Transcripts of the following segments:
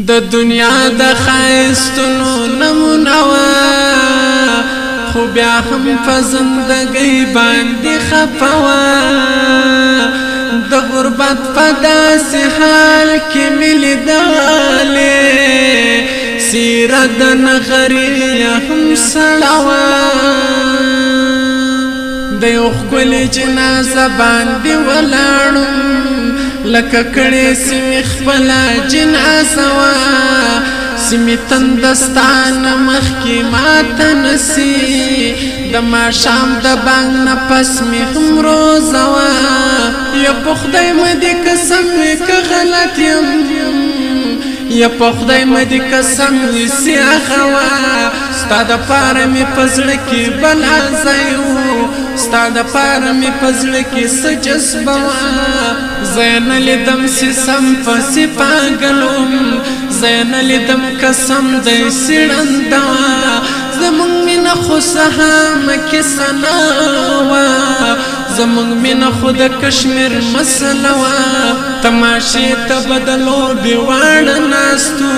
د دنیا د خایستونو نمونه وا خو بیا هم په زندګۍ باندې خفه وا د غربت په داسې حال کې مې لیدلې سیره د نغري هم سړه وا د یو ښکلي جنازه باندې ولاړم لکه کړې سیمې خپله جنازه وه سیمې تندستانه مخکې ماته نسي د ماښام د بانګ نه پس مې هم روزه وه یا په خدای مه دې قسم وي که غلط یم یا په خدای مه دې قسم نیسي هغه وه ستا دپاره مې په زړه کې بلا ځای و ستا دپاره مې په زړه کې څه جذبه وه زه یې نه لیدم چې سم پسې پاګل وم زه یې نه لیدم قسم دی څېړنده وه زمونږ مینه خو سهامه کیسه نه وه زمونږ مینه خو د کشمیر مسله وه تماشې ته به د لوبې واړه ناستو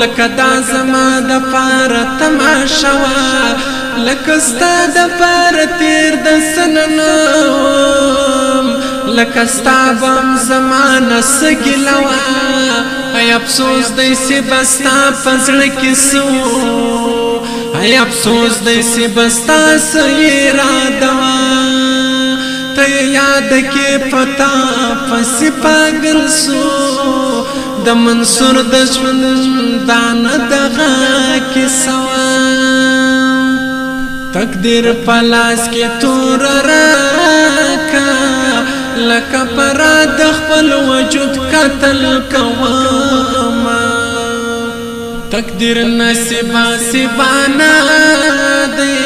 لکه دا زما دپاره تماشه وه لکه ستا دپاره تېر د سننه وم لکه ستا به هم زما نه څه ګیله وه ای افسوس دی چې به ستا په زړه کې څه ای افسوس دی چې به ستا څه اراده وه ته یې یاد کې پتا پسې پاګل سو د منصور د ژوندانه دغه کیسه وه تقدیر په لاس کې توره راکه لکه پرا د خپل وجود قتل کومه تقدیر نصیبه سیبانه دی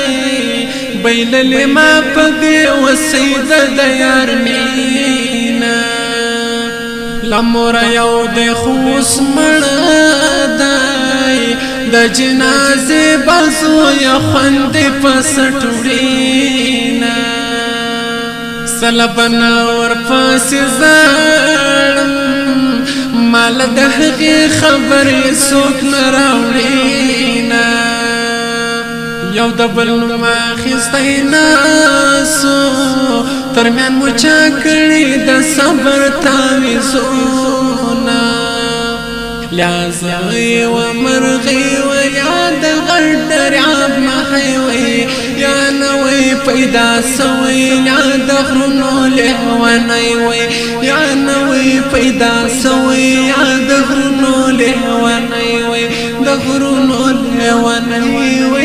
بیللې ما په بې وسیده د یار مینه له موره یو دی خو اوس مړه دی د جنازې به زویه خوندې په سټوړینه سله به نه ورپسې ژاړم مال د هغې خبرې څوک نه راوړینه یو د بل نوم اخیستی ناسو ترمیان مو چا کړي د صبر تعویذونه لیازغی و مرغی و یا د غر دریاب مخی وی یا نوی پیدا سوی یا د غرونو لیوانی وی یا نوی پیدا سوی یا د غرونو لیوانی وی د غرونو لیوانی وی